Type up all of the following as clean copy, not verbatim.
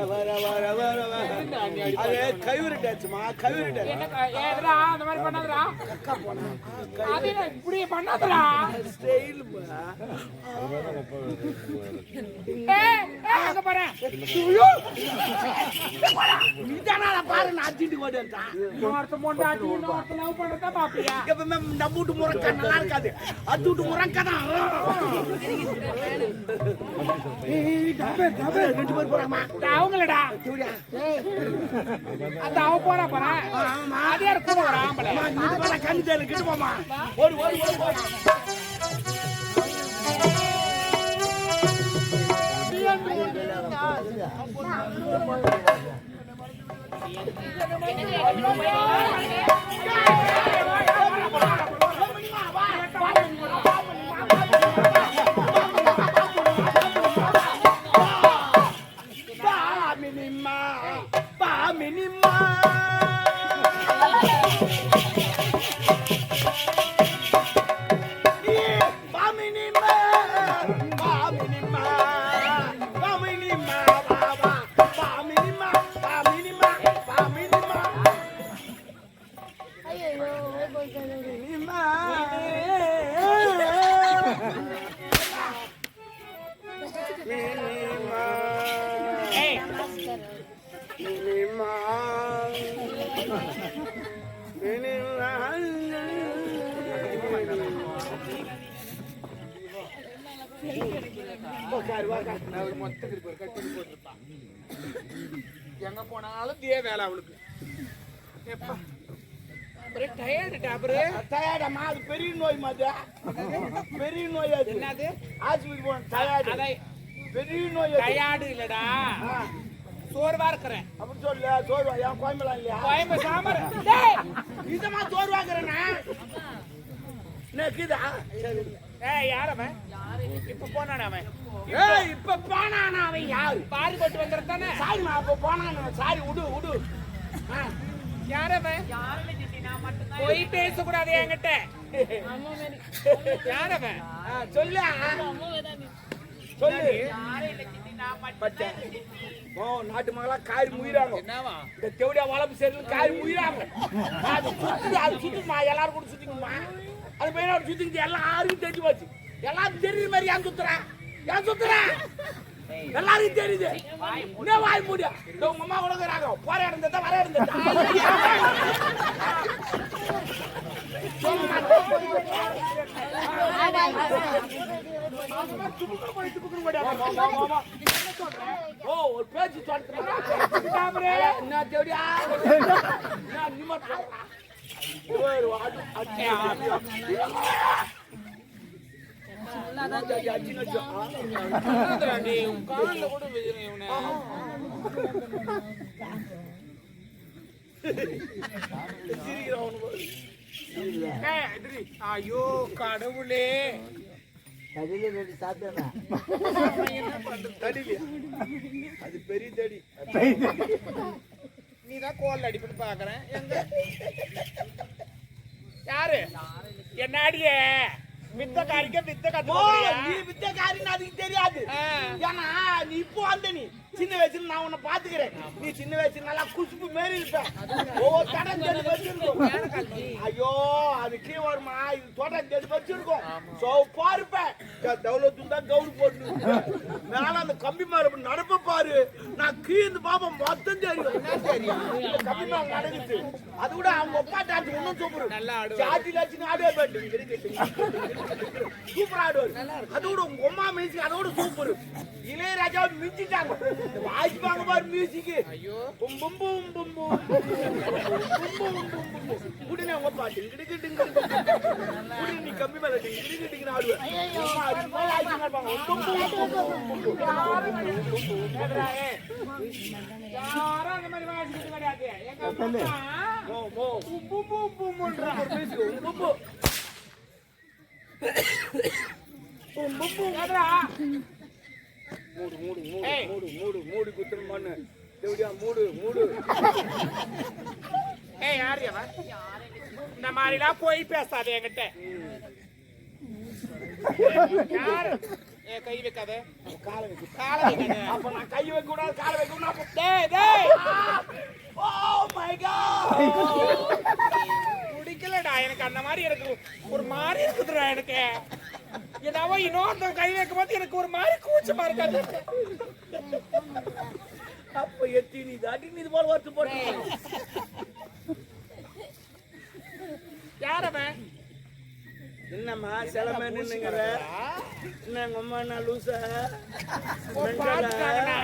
வர வர வர வர அது கைவிரிட்டாச்சுமா கைவிரிட்ட ஏதுடா அந்த மாதிரி பண்ணாதடா அக்கா போனா அது இப்படி பண்ணாதடா ஸ்டைல் அங்க பாரு நீதானா பாரு நான் அடிச்சிட்டு ஓடிட்டான் இன்னொருத்த மொண்டாட்டி இன்னொருத்த லவ் பண்றதா பாப்பியா எப்பவுமே நம்ம வீட்டு முறக்கா நல்லா இருக்காது அது வீட்டு முறக்கா தான் ரெண்டு பேர் போறாமா அவங்களடா அந்த அவ போறா பாரு அது யார் கூட வர ஆம்பளை கண்ணு தேர்ல கிட்ட போமா ஓடி ஓடி ஓடி எங்க போனாலும் தே வேலை அவளுக்கு டயர்டமா அது பெரிய நோய் மாதிரி பெரிய நோய் அது என்னது ஆஸ்பத்திரி போன டயர்டு பெரிய நோய் டயர்டு இல்லடா சோர்வா இருக்கிறேன் அப்படி சொல்லு சோர்வா என் கோயம்பலாம் இல்லையா கோயம்பு சாமர் இதமா சோர்வாக்குறேன்னா நக்குதா யாரவன் இப்ப போனான அவன் இப்ப போனானா அவன் யாரு பாரி போட்டு வந்துருந்தானே சாரிமா அப்ப போனான சாரி விடு விடு யாரவன் போய் பேசக்கூடாது என்கிட்ட யாரவன் சொல்லு சொல்லு நாட்டு மகளா காரி முயிறாங்க இந்த தெவடியா வளர்ப்பு சேர்ந்து காரி முயிறாங்க அது சுத்தி அது சுத்திமா எல்லாரும் கூட சுத்திக்குமா அது போய் சுத்திக்கிட்டு எல்லாருக்கும் தெரிஞ்சு போச்சு எல்லாரும் தெரியுற மாதிரி ஏன் சுத்துறேன் எல்லாருக்கும் தெரியுது என்ன வாய் மூடியா உங்க அம்மா கொடுக்குறாங்க போற இடம் வர இடம் ஓ ஒரு பேச்சு சொல்றேன் என்ன தேடியா ஐயோ கடவுளே அது பெரிய தடி நீதான் கோல் அடிப்பட்டு பாக்குறேன் யாரு என்னாடிய வித்தக்காரிக்க வித்த நீ வித்தக்காரின்னு அதுக்கு தெரியாது ஏன்னா நீ இப்போ வந்த நீ சின்ன வயசுல நான் உன்னை பாத்துக்கிறேன் நீ சின்ன வயசுல நல்லா குசுப்பு மாரி இருப்ப ஒவ்வொரு தடம் தேடி வச்சிருக்கும் ஐயோ அது கீழே வருமா இது தோட்டம் தேடி வச்சிருக்கும் சோப்பா இருப்பேன் தௌலத்து தான் கவுரு போட்டு மேல அந்த கம்பி மேல நடப்ப பாரு நான் கீழே பாப்பா மொத்தம் தெரியும் கம்பி மேல நடக்குது அது கூட அவங்க ஒப்பா டான்ஸ் ஒன்னும் சூப்பர் ஜாதி லட்சம் ஆடே பாட்டு சூப்பர் ஆடுவார் அதோட உங்க அம்மா மியூசிக் அதோட சூப்பர் இளையராஜா மிஞ்சிட்டாங்க வாசிப்பாங்க பாரு மியூசிக் பும் பும் பும் பும் பும் உடனே உங்க பாட்டு நீ கம்பி மேல டிங்கிட்டு ஆடுவேன் யாரும் அந்த மாதிரி வாசிக்கிறது கிடையாது எங்க மூடு குத்துற மண்ணு மூடு மூடு இந்த மாதிரிலாம் போய் பேசாது என்கிட்ட யாரு கை வைக்காத. காலை வைக்க. காலை வைக்காத. அப்ப நான் கை வைக்க கூடாது, காலை வைக்க கூடாது. டேய் டேய். Oh my God. குடிக்கலடா, எனக்கு அந்த மாதிரி எனக்கு ஒரு மாதிரி இருக்குதுடா எனக்கு. என்னவோ இன்னொரு கை வைக்கும் போது எனக்கு ஒரு மாதிரி கூச்சமா இருக்காது. அப்ப எத்தி நீ தாட்டி நீ போல வரத்து போட்டு. யாரவன்? என்னம்மா செலமே நின்னுங்கற? என்ன உங்க அம்மா என்ன லூசா? பாத்துட்டாங்கடா.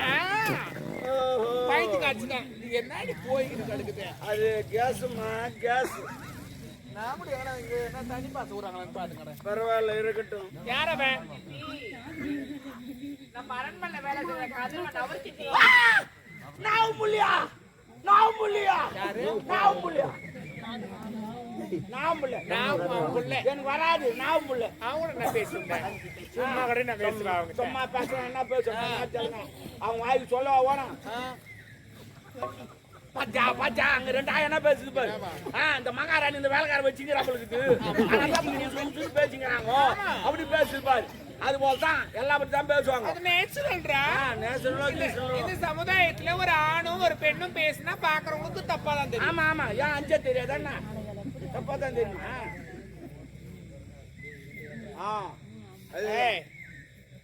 ஓஹோ. பைத்து காச்சுங்க. நீ என்னடி போயிட்டு கிடக்குது? அது கேஸ்மா, கேஸ். நாமடி இங்க என்ன தண்ணி பாத்து ஊறாங்களான்னு பாத்துங்கடா. பரவாயில்ல இருக்கட்டும். யாரவன்? நம்ம அரண்மனை வேலை செய்யற கதிரவ நவர்த்திட்டி. நாவு முள்ளியா? நாவு முள்ளியா? யாரு? நாவு முள்ளியா? நாவு முள்ள. நாவு முள்ள. எனக்கு வராது நாவு முள்ள. அவங்க நான் பேசுறேன். சும்மா கடை நான் பேசுறேன் அவங்க. சும்மா பேசுறேன் என்ன பேசுறேன்? அவங்க வாய்க்கு சொல்ல வேணாம். பச்சா பச்சா அங்க ரெண்டு என்ன பேசுது பாரு. இந்த மகாராணி இந்த வேலைக்கார வச்சுக்கிறாங்களுக்கு பேசிக்கிறாங்க. அப்படி பேசுது பாரு. அது போலதான் எல்லா பத்தி தான் பேசுவாங்க. அது நேச்சுரல்டா. இந்த சமுதாயத்துல ஒரு ஆணும் ஒரு பெண்ணும் பேசினா பாக்குறவங்களுக்கு தப்பா தான் தெரியும். ஆமா ஆமா, ஏன் அஞ்ச தெரியாதா? தப்பா தான் தெரியுமா?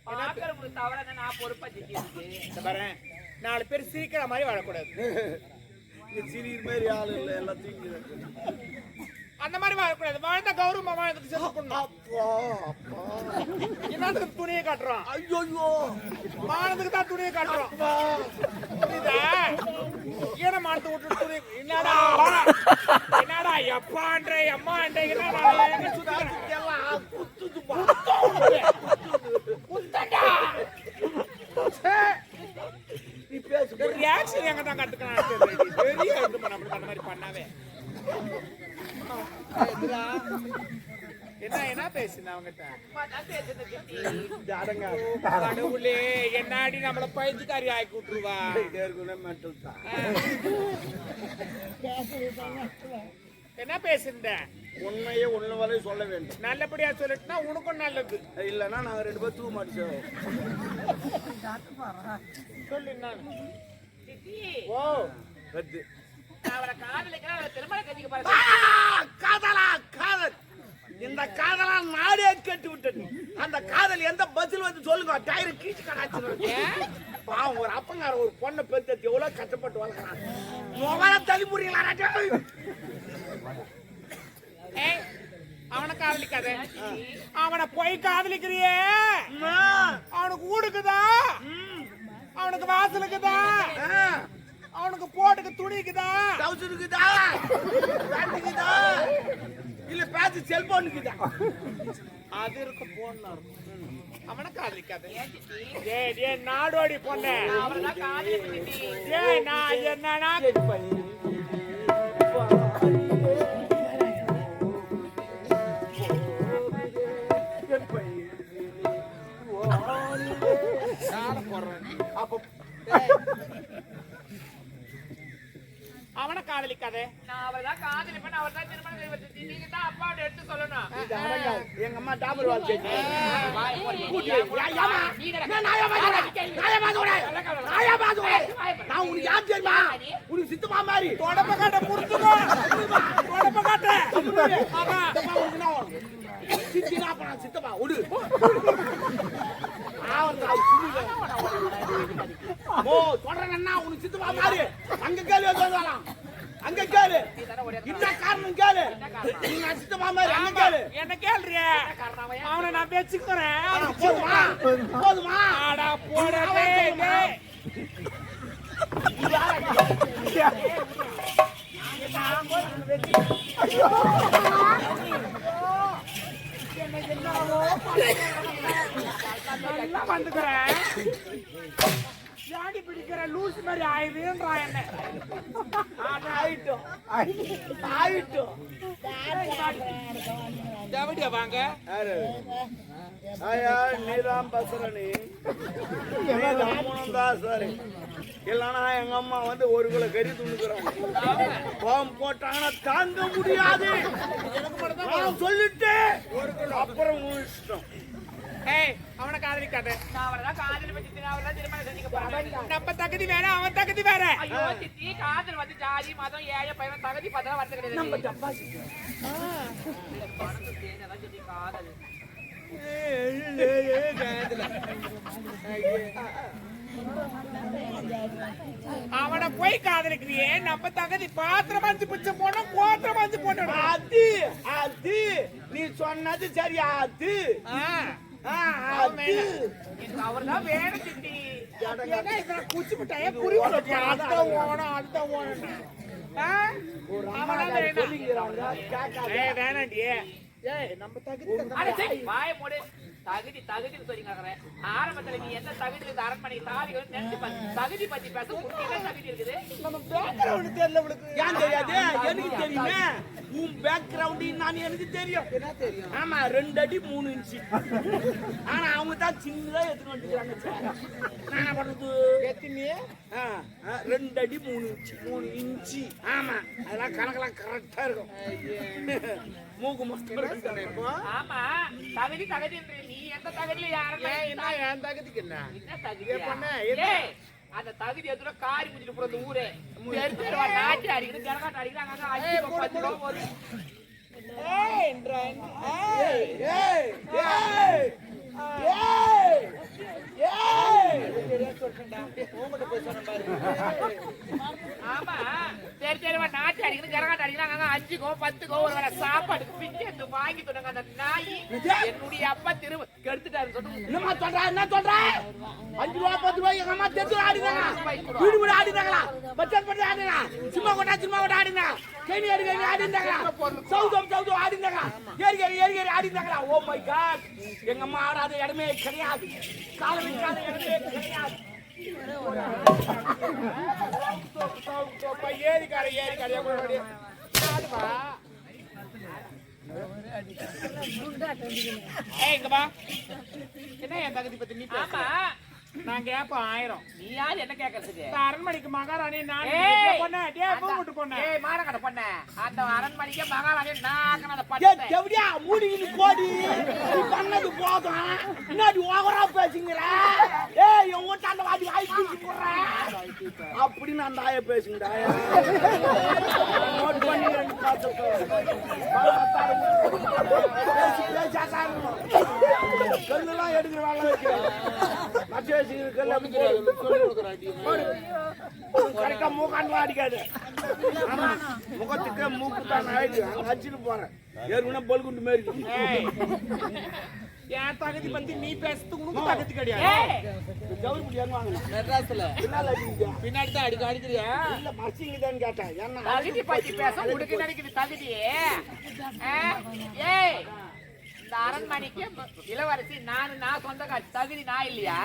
பாக்குறவங்களுக்கு தவறான நான் பொறுப்பா செஞ்சிருக்கு. பாரு, 4 பேர் சீக்கிர மாதிரி வாழக்கூடாது. சிறிய மாதிரி ஆளு இல்ல, எல்லாத்தையும் அந்த மாதிரி வாழக்கூடாது. வாழ்ந்த கௌரவமா வாழ்ந்துட்டு செத்துக்கணும். அப்பா அப்பா என்னத்துக்கு துணியை காட்டுறோம்? ஐயோ மானத்துக்கு தான் துணியை காட்டுறோம். புரியுதா? ஏன மானத்தை விட்டு துணி என்னடா என்னடா எப்பான்ற அம்மான்ற என்னடா எங்க சுத்தலாம் குத்துது குத்தடா. நீ பேசு. ரியாக்ஷன் எங்க தான் கத்துக்கணும். பெரிய இது பண்ண அந்த மாதிரி பண்ணாவே. என்ன பேசுன அவங்கிட்ட? கடவுளே, என்னாடி நம்மள பைத்தியக்காரி ஆக்கி விட்டுருவா. என்ன பேசுற? உண்மையே ஒண்ணு வரை சொல்ல வேண்டும். நல்லபடியா சொல்லிட்டுனா உனக்கும் நல்லது. இல்லன்னா நாங்க 2 பேரும் தூக்க மாட்டோம். சொல்லு. ஓ ரத்து. அவரை காதலிக்கிற திருமண கட்டிக்கு பாரு. காதலா காதல். இந்த காதலா நாடே கேட்டு விட்டது. அந்த காதல் எந்த பஸ்ல வந்து சொல்லுங்க, டயர் கீச்சு கடாச்சு. பாவம், ஒரு அப்பங்கார ஒரு பொண்ணை பெத்து எவ்வளவு கஷ்டப்பட்டு வளர்க்கறான். மொபைல தள்ளி புரியலா? அவனை காதலிக்காத. அவனை போய் காதலிக்கிறியே, அவனுக்கு ஊடுக்குதா, அவனுக்கு வாசலுக்குதா, அவனுக்கு போட்டுக்கு துணிக்குதா, டவுசருக்குதா, பேண்ட்டுக்குதா, இல்ல பேச்சு செல்போனுக்குதா? அது இருக்கு போன்னா இருக்கும். அவனை காதலிக்காத. ஏ நாடோடி பொண்ணு, அவர்தான் காதலிக்கிட்டி. ஏ நான் என்னன்னா அவனை காதலிக்காதே. நான் அவர்தான் காதலிப்பேன், அவர்தான் திருமணம் செய்வது. நீங்க தான் அப்பாவோட எடுத்து சொல்லணும். எங்க அம்மா டாபர் வாழ்க்கை நான் உனக்கு யார் தெரியுமா? உனக்கு சித்தமா மாதிரி தொடப்ப காட்ட புடிச்சுக்கோ. தொடப்ப காட்ட. சித்தப்பா ஒடு. ஓ தொடரன்னா உனக்கு சித்தப்பா மாதிரி. அங்க கேளு, அங்க கேளு. என்ன காரணம் கேளு. நீங்க சித்தப்பா மாதிரி அங்க கேளு. என்ன கேள்றிய? அவனை நான் பேச்சுக்கிறேன். போதுமா போதுமா? ஆடா போடவே. வந்துக்கிறேன். ஜாடி பிடிக்கிற லூஸ் மாதிரி ஆயுதுன்றா என்ன. ஆயிட்டோம் ஆயிட்டோம். ஜவடியா வாங்க. ஆயா நீதான் பசரணி, நீதான் தான் சரி. இல்லைன்னா எங்க அம்மா வந்து 1 கிலோ கறி துணுக்குறாங்க. பாம்பு போட்டாங்கன்னா தாங்க முடியாது. சொல்லிட்டு அப்புறம் இஷ்டம். ஏய் அவனை காதலிக்காத. நான் அவளதான் காதல் வச்சு அவளதான் திருமணம் செஞ்சுக்க போறேன். நம்ம தகுதி வேற, அவன் தகுதி வேற. ஐயோ சித்தி, காதல் வந்து ஜாதி மதம் ஏழை பையன் தகுதி பார்த்தா வரது கிடையாது. நம்ம டப்பாசி பணத்தை சேர்ந்ததான் சித்தி காதல். அவனை போய் காதலிக்கிறியே, நம்ம தகுதி பாத்திரம் வந்து பிச்சை போனோம், கோத்திரம் வந்து போனோம். அது அது நீ சொன்னது சரி. அது அது எனக்கு அவர்தான் வேணும் சித்தி. ஏன்னா இவனை குச்சி மிட்டாயே புரி உனக்கு. அதுதான் ஓணும், அதுதான் ஓணும். அவனா வேணாம். சொல்லிக்கிறாங்க கேட்காத. ஏய் வேணாண்டி. ஏய் நம்ம தகுதி அட சரி, வாயை மூடு. தகுதி தகுதின்னு சொல்லிங்க. ஆரம்பத்துல நீ எந்த தகுதியில இந்த அரண்மனைக்கு தாலி வந்து நினைச்சு பாரு. தகுதி பத்தி பேச உனக்கு என்ன தகுதி இருக்குது? நம்ம பேக்ரவுண்ட் தெரியல உங்களுக்கு. ஏன் தெரியாது? எனக்கு தெரியுமே. உன் பேக்ரவுண்ட் நான் எனக்கு தெரியும். என்ன தெரியும்? ஆமா 2 அடி 3 இன்ச்சு. ஆனா அவங்க தான் சின்னதா எடுத்துட்டு வந்துக்கிறாங்க. நான் என்ன பண்றது? எத்தனை? 2 அடி 3 இன்ச்சு. ஆமா அதெல்லாம் கணக்கெல்லாம் கரெக்டா இருக்கும். மூக்கு மட்டும். ஆமா தகுதி தகுதி நீ எந்த தகுதியில யாரும் என்ன என் தகுதிக்கு என்ன? என்ன தகுதி பண்ண? ஏய் அந்த தகுதி எதுல காரி முடிச்சிட்டு போற அந்த ஊரே தெருவா நாட்டி அடிக்குது ஜனகாட்ட அடிக்குது அங்க 5 10 போகுது. ஏய் இன்றான். ஏய் ஏய் ஏய் ஏய் ஏய் சரியா சொல்றேன்டா. உன்கிட்ட போய் சொன்ன பாரு. ஆமா தெருவா நாட்டி அடிக்குது ஜனகாட்ட அடிக்குது அங்க 5 10 ஒரு வேளை சாப்பாடுக்கு பிச்சை எடுத்து வாங்கி தொடுங்க. அந்த நாய் என்னுடைய அப்பா திரும்ப கெடுத்துட்டாரு சொல்லு. என்னமா சொல்ற? என்ன சொல்ற? 5 ரூபா 10 ரூபாய் எங்க அம்மா தெரு ஆடினாங்க. வீடு வீடு ஆடினாங்களா? பச்சை பச்சை ஆடினாங்க. சிம்மா கொட்டா ஆடினாங்க. கேணி ஆடினாங்க. சவுதம் ஆடினாங்க. ஏறி ஆடினாங்களா? Oh my God. எங்க அம்மா ஆடாத இடமே கிடையாது. காலம் வைக்காத இடமே கிடையாது. ஏரிக்காரையா கூட ஏய் இங்க வா. என்ன என் தகுதி பத்தி நீ பேச? ஆமா நான் கேப்பேன் 1000. நீ யார் என்ன கேக்குறதுக்கு? இந்த அரண்மனைக்கு மகாராணி நான் ஏய் பொண்ணு டேய் பூமுட்டு பொண்ணு. ஏய் மானகட பொண்ணு அந்த அரண்மனைக்கே மகாராணி நான் அந்த ஏய் பட்டத்தை தேவடியா மூடின்னு போடி. நீ பண்ணது போதும். முன்னாடி ஓவரா பேசுங்கற. ஏய் உன் வீட்டாண்ட வாடி வாய் தூக்கி போடுற. அப்படின்னு அந்த ஆய பேசுங்கடா. நோட் பண்ணி ரெண்டு பாத்துக்கோ. கல்லெல்லாம் எடுக்கிற வேலை வைக்கிறேன். மச்ச வச்சுக்கிற கல்ல கரெக்டா மூக்காண்டு அடிக்காது. ஆமா முகத்துக்கு மூக்கு தான் ஆயிடுச்சு. அங்க அடிச்சுட்டு போறேன். ஏற்கனவே பல்குண்டு மாரி ஏய் என் தகுதி பத்தி நீ பேசுறதுக்கு உனக்கு தகுதி கிடையாது. ஏய் ஜவுளி முடி எங்க வாங்கணும்? மெட்ராஸ்ல பின்னால அடிக்கிறியா? பின்னாடி தான் அடிக்கிறியா? இல்ல மச்சிங்க தான் கேட்டேன். என்ன தகுதி பத்தி பேச உனக்கு நினைக்குது தகுதி? ஏய் இந்த அரண்மனைக்கு இளவரசி நான் சொந்தக்காரி. தகுதி நான் இல்லையா?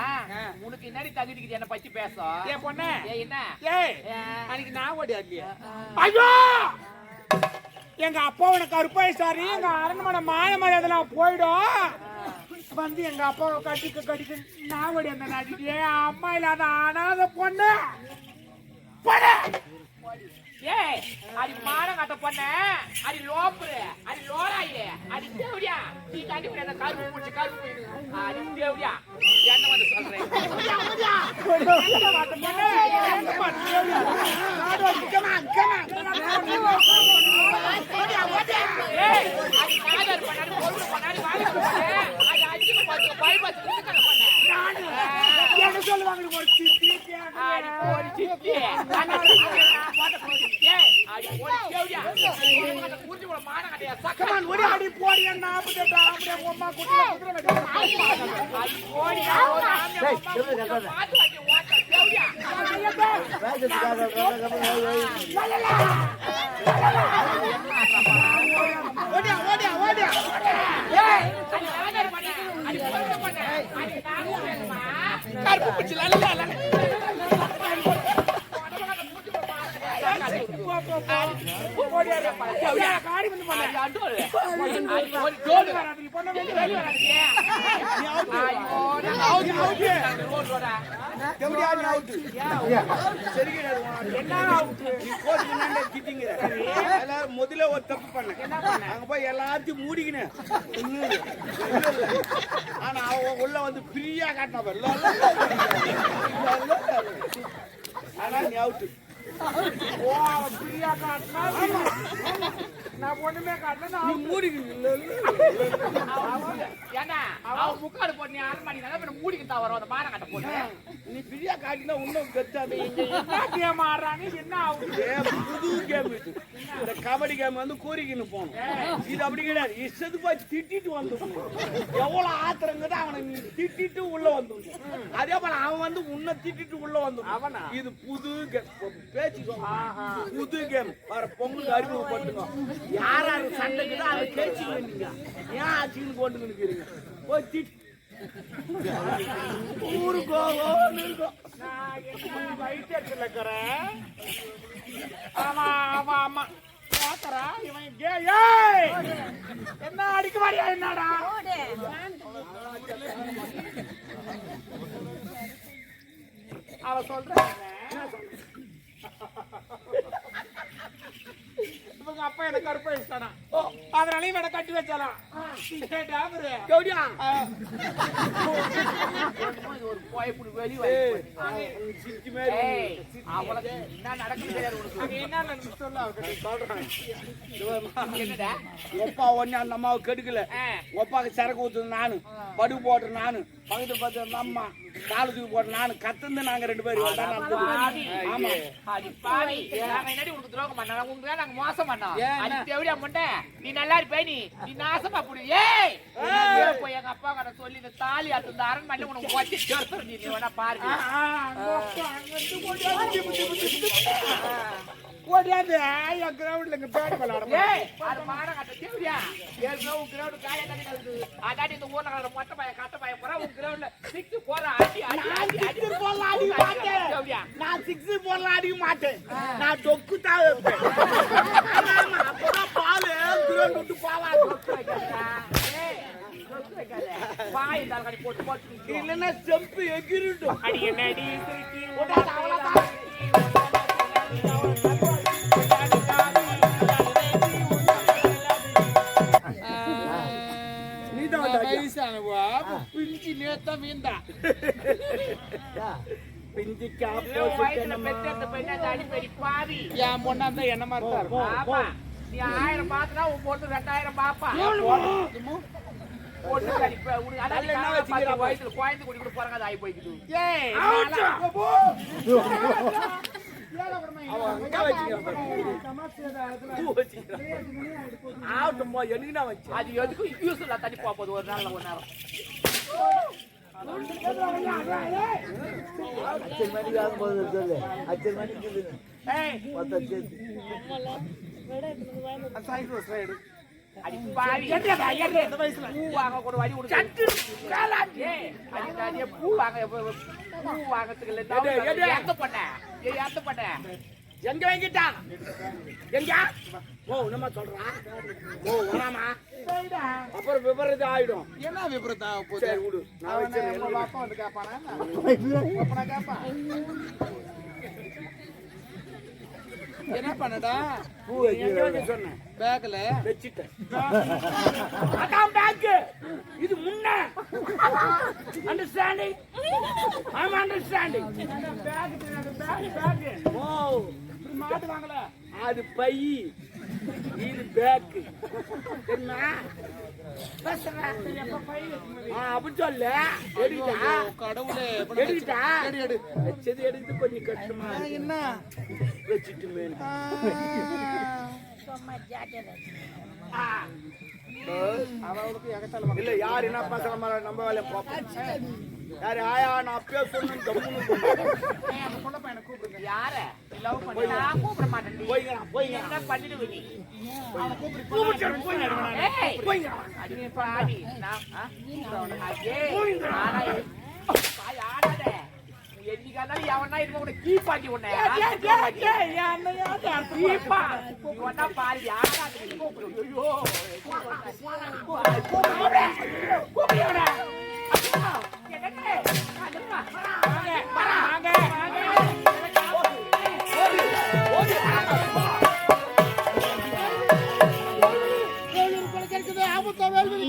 உனக்கு என்னடி தகுதிக்கு என்ன பத்தி பேச? ஏய் பொண்ணு. ஏய் என்ன? ஏய் அன்னைக்கு நான் ஓடி இல்லையா? ஐயோ எங்க அப்பா உனக்கு கருப்பாயிச்சாரி. எங்க அரண்மனை மான மரியாதை போயிடும். வந்து எங்க அப்பாவை கட்டிக்க நான் ஓடி அந்த நாட்டிட்டு அம்மா இல்லாத அனாத பொண்ணு. ஏய் அடி மானகட்ட பொண்ணு, அடி லோப்ரு, அடி லோராயே, அடி தேவடியா. நீ தாண்டி போய் அந்த கருப்பு பூச்சி அடி தேவடியா. என்ன வந்து சொல்றேன்? ஏய் அடி நாதர் பண்ணாடி பொருள் பண்ணாடி வாங்கி கொடுத்தே. அடி 5 10 பைபாஸ் கிட்ட பண்ண. என்ன சொல்லுவாங்க ஒரு சித்தி அடி போடி சித்தி. அடி போட போடி. ஏய் அடி போடி தேவடியா. அந்த கூட்டி போட மானகட்டையா சக்கமான் ஓடி அடி போடி என்ன அப்படியே அம்மா குடுற அடி போடி ஒரு ஆமே பாத்து வாங்கி ஓட்ட தேவடியா. ஓடியா ஏய் அடி நாதர் பண்ண, அடி பொருள் பண்ண, அடி நாம வேணுமா? கருப்பு பூச்சி லல்ல காடி வந்து பண்ண அடோல் அடி ஜோடி வராது பொண்ணு வெளிய வராது. ஐயோ நான் அவுட் ரோட் ரோடா எப்படியா நீ அவுட் சரி கிடையாது என்ன அவுட்டு நீ கோச்சுக்கினாண்டே திட்டிங்கிற எல்லாரும் முதல்ல ஒரு தப்பு பண்ண அங்க போய் எல்லாத்தையும் மூடிக்கினேன் ஆனா அவன் உள்ள வந்து ஃப்ரீயா காட்டின ஆனா நீ அவுட்டு ஓ அவன் ஃப்ரீயா காட்டினா நான் ஒண்ணுமே காட்டல நீ மூடிக்கிட்டு ஏன்னா அவன் முக்காடு போட்டு நீ அரண்மனை மூடிக்கிட்டா வரும் அந்த மானம் கட்ட போட்டு நீ ஃப்ரீயா காட்டினா இன்னும் கத்தாது என்ன கேம் ஆடுறாங்க என்ன ஆகுது புது கேம் இது இந்த கபடி கேம் வந்து கூறிக்கின்னு போகணும் இது அப்படி கிடையாது இஷ்டத்துக்கு போய் திட்டிட்டு வந்து எவ்வளவு ஆத்திரங்கிறது அவனை நீ திட்டிட்டு உள்ள வந்து அதே போல அவன் வந்து உன்னை திட்டிட்டு உள்ள வந்து அவனா இது புது கேம் பேச்சு புது கேம் வர பொங்கல் அறிமுகப்படுத்துங்க யார் யாரு சண்டைக்குதோ அதை பேச்சு வேண்டிங்க ஏன் ஆச்சுன்னு போட்டுக்கின்னு இருக்கிறீங்க போய் திட்டு ஊருக்கு இருக்கும் வயிற்றுல இருக்கிறேன் ஆமா ஆமா ஆமா பாத்தரா இவன் என்ன அடிக்க மாட்டியா என்னடா அவ சொல்றேன் இவங்க அப்பா எனக்கு கருப்பை வச்சானா அதனாலையும் வேணா கட்டி வச்சாலாம் ஒரு போய்ப்புடி வெளி அவளுக்கு என்ன நடக்குது என்ன சொல்றேன் என்னடா ஒப்பா ஒன்னு அந்த அம்மாவை கெடுக்கல ஒப்பாக்கு சரக்கு ஊத்துது நானு படுகு போடுற நானு பக்கத்து பார்த்து அந்த அம்மா காலு தூக்கி போடுற நானு கத்துந்து நாங்க ரெண்டு பேரும் ஆமா உனக்கு துரோகம் பண்ண உங்க நாங்க மோசம் பண்ணோம் எப்படியா முண்டை நீ நல்லா இருப்ப நீ நாசமா புடி ஏய் போய் எங்க அப்பா கிட்ட சொல்லி இந்த தாலி அந்த அரண்மனை உனக்கு வச்சு சேர்த்து நீ வேணா பாருங்க ஓடியாந்து என் கிரவுண்ட்ல இங்க பேட் விளையாடும் அது மாட கட்ட தேவையா ஏற்கனவே கிரவுண்ட் காய தண்ணி கலந்து அதாடி இந்த ஊர்ல கலற மொட்டை பையன் கட்ட பையன் போற உன் கிரவுண்ட்ல சிக்ஸ் போற அடி போடலாம் அடிக்க மாட்டேன் நான் சிக்ஸ் போடலாம் அடிக்க மாட்டேன் நான் டொக்கு தான் வைப்பேன் அப்பதான் பால் கிரவுண்ட் விட்டு போவாது வாய் தலகடி போட்டு போட்டு இல்லைன்னா செம்பு எகிரிட்டும் அடி என்ன அடி பிஞ்சு நேத்தா மீந்தா பிஞ்சிக்கா அடிப்படி பாவி என் பொண்ணா இருந்தா என்ன மாதிரி தான் இருக்கும். நீ 1000 பாத்துனா உன் பொண்ணு 2000 பாப்பா பொண்ணு கடிப்ப உனக்கு அதான் என்ன வச்சுக்கிற வயசுல குழந்தை குடி கூட போறாங்க அது ஆகி போய்க்குது ஏய் அது எதுக்கும் யூஸ் இல்ல தண்ணி போகுது ஒரு நாள்ல ஒரு நேரம் எங்க வாங்கிட்டா எங்க ஓ நம்ம சொல்றா ஓ வராமா அப்புறம் விபரீதம் ஆயிடும் என்ன விபரீதம் ஆக போகுது? சரி விடு நான் வச்சிருக்கேன் பாப்பா வந்து கேட்பானா கேட்பான் என்ன பண்ணடா பூ வைக்க சொன்னேன் பேக்ல வச்சிட்டேன் அதான் பேக் இது முன்ன understanding I am understanding back ஓ மாட்டு வாங்கல அது பை இது பேக் என்ன அப்படி சொல்ல எடுக்கிட்டா கடவுளே எடுக்கிட்டா எடு வச்சது எடுத்து கொஞ்சம் கஷ்டமா என்ன வச்சுட்டு மேல அவளுக்கு எகத்தால இல்ல யார் என்ன பேசுற மாதிரி நம்ம வேலையை பார்ப்போம் யாரு ஆயா நான் பேசணும் அந்த பொண்ணை பையனை கூப்பிடுங்க யார லவ் பண்ணி நான் கூப்பிட மாட்டேன் போய்ங்க என்ன பண்ணிடுவே நீ அவனை கூப்பிடு போய்ங்க அடி பாடி நான் அடே ஆனா பாய் ஆடாதே என்னைக்கான எவனா இருக்க கூட கீப்பாக்கி உன்னை கீப்பா நீ ஒண்ணா பாரு ஆடாதே கூப்பிடு ஐயோ கூப்பிடு வாங்க வேலூர் கொலை இருக்குது ஆபத்தா வேலூர்